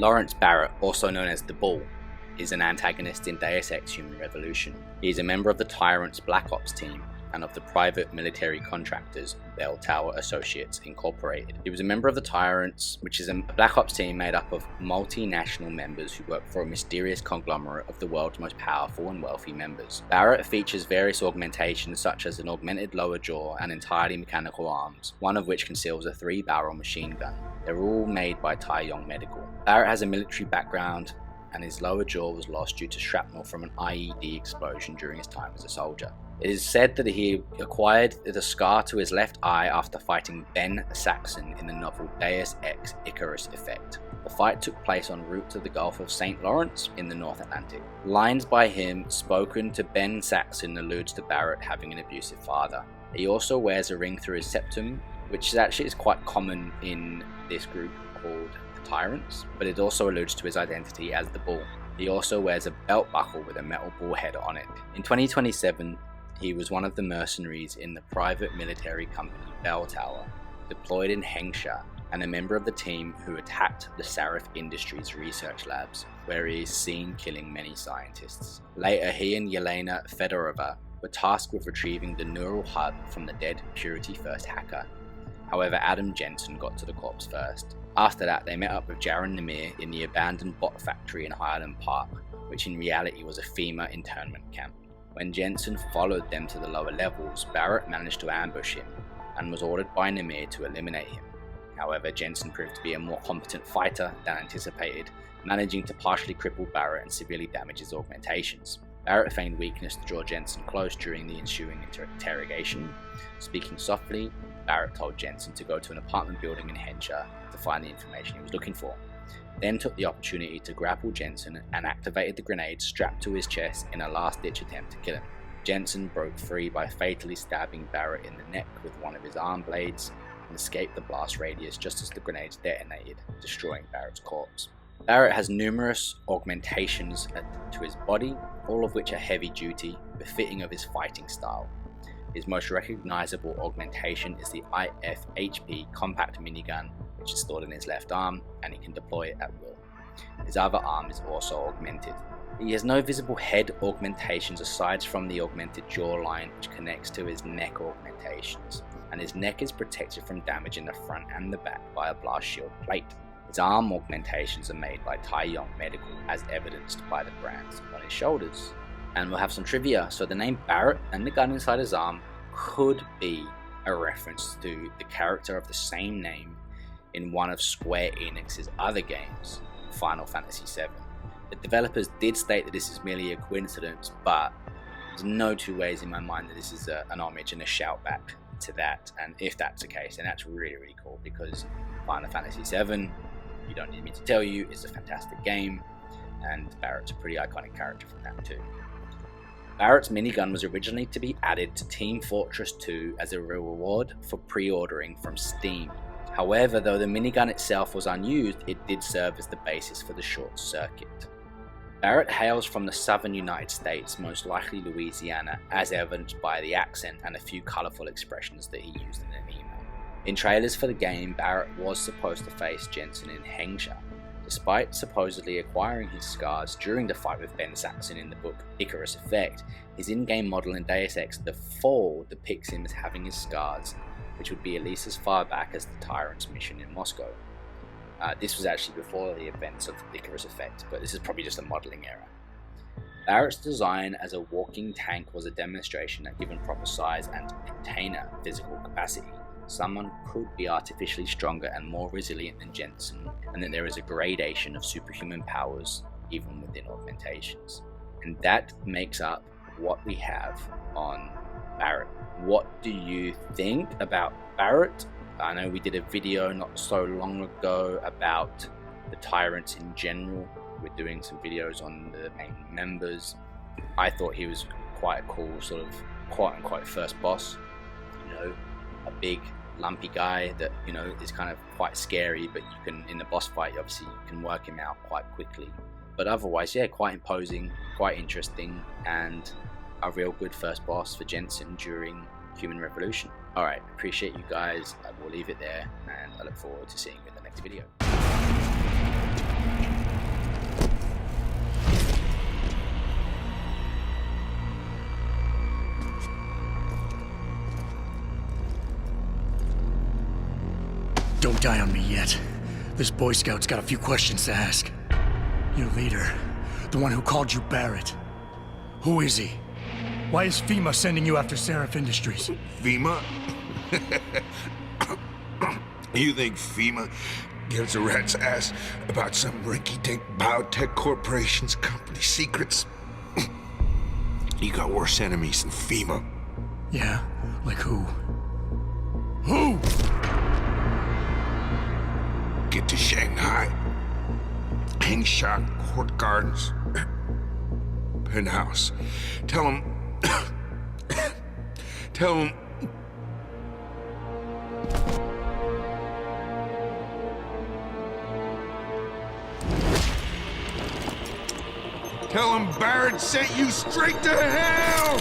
Lawrence Barrett, also known as the Bull, is an antagonist in Deus Ex Human Revolution. He is a member of the Tyrants Black Ops team and of the private military contractors Bell Tower Associates Incorporated. He was a member of the Tyrants, which is a Black Ops team made up of multinational members who work for a mysterious conglomerate of the world's most powerful and wealthy members. Barrett features various augmentations such as an augmented lower jaw and entirely mechanical arms, one of which conceals a 3-barrel machine gun. They're all made by Tyrants Medical. Barrett has a military background, and his lower jaw was lost due to shrapnel from an IED explosion during his time as a soldier. It is said that he acquired the scar to his left eye after fighting Ben Saxon in the novel Deus Ex Icarus Effect. The fight took place en route to the Gulf of St. Lawrence in the North Atlantic. Lines by him spoken to Ben Saxon alludes to Barrett having an abusive father. He also wears a ring through his septum, which is quite common in this group called the Tyrants, but it also alludes to his identity as the Bull. He also wears a belt buckle with a metal bull head on it. In 2027, he was one of the mercenaries in the private military company Bell Tower, deployed in Hengsha, and a member of the team who attacked the Sarif Industries research labs, where he is seen killing many scientists. Later, he and Yelena Fedorova were tasked with retrieving the neural hub from the dead Purity First hacker. However, Adam Jensen got to the corpse first. After that, they met up with Jaron Namir in the abandoned bot factory in Highland Park, which in reality was a FEMA internment camp. When Jensen followed them to the lower levels, Barrett managed to ambush him and was ordered by Namir to eliminate him. However, Jensen proved to be a more competent fighter than anticipated, managing to partially cripple Barrett and severely damage his augmentations. Barrett feigned weakness to draw Jensen close during the ensuing interrogation. Speaking softly, Barrett told Jensen to go to an apartment building in Hengsha to find the information he was looking for, then took the opportunity to grapple Jensen and activated the grenade strapped to his chest in a last-ditch attempt to kill him. Jensen broke free by fatally stabbing Barrett in the neck with one of his arm blades and escaped the blast radius just as the grenades detonated, destroying Barrett's corpse. Barrett has numerous augmentations to his body, all of which are heavy-duty, befitting of his fighting style. His most recognizable augmentation is the IFHP compact minigun, which is stored in his left arm, and he can deploy it at will. His other arm is also augmented. He has no visible head augmentations aside from the augmented jawline, which connects to his neck augmentations, and his neck is protected from damage in the front and the back by a blast shield plate. His arm augmentations are made by Tyrants Medical, as evidenced by the brands on his shoulders. And we'll have some trivia. So the name Barrett and the gun inside his arm could be a reference to the character of the same name in one of Square Enix's other games, Final Fantasy VII. The developers did state that this is merely a coincidence, but there's no two ways in my mind that this is an homage and a shout back to that. And if that's the case, then that's really, really cool, because Final Fantasy VII, you don't need me to tell you, is a fantastic game, and Barrett's a pretty iconic character from that too. Barrett's minigun was originally to be added to Team Fortress 2 as a reward for pre-ordering from Steam. However, though the minigun itself was unused, it did serve as the basis for the short circuit. Barrett hails from the southern United States, most likely Louisiana, as evidenced by the accent and a few colourful expressions that he used in an email. In trailers for the game, Barrett was supposed to face Jensen in Hengsha. Despite supposedly acquiring his scars during the fight with Ben Saxon in the book Icarus Effect, his in-game model in Deus Ex The Fall depicts him as having his scars, which would be at least as far back as the Tyrants mission in Moscow. This was actually before the events of Icarus Effect, but this is probably just a modelling error. Barrett's design as a walking tank was a demonstration that, given proper size and container physical capacity, someone could be artificially stronger and more resilient than Jensen, and that there is a gradation of superhuman powers even within augmentations. And that makes up what we have on Barrett. What do you think about Barrett? I know we did a video not so long ago about the Tyrants in general. We're doing some videos on the main members. I thought he was quite a cool sort of quote-unquote first boss. You know, a big lumpy guy that, you know, is kind of quite scary, but you can, in the boss fight, obviously you can work him out quite quickly. But otherwise, yeah, quite imposing, quite interesting, and a real good first boss for Jensen during Human Revolution. Alright, appreciate you guys. I will leave it there, and I look forward to seeing you in the next video. die on me yet. This Boy Scout's got a few questions to ask. Your leader, the one who called you Barrett. Who is he? Why is FEMA sending you after Seraph Industries? FEMA? You think FEMA gives a rat's ass about some rinky-dink biotech corporation's company secrets? You got worse enemies than FEMA. Yeah? Like who? Who? Get to Shanghai. Hang shot, Court Gardens. Penthouse. Tell him... Tell him... Tell him Barrett sent you straight to hell!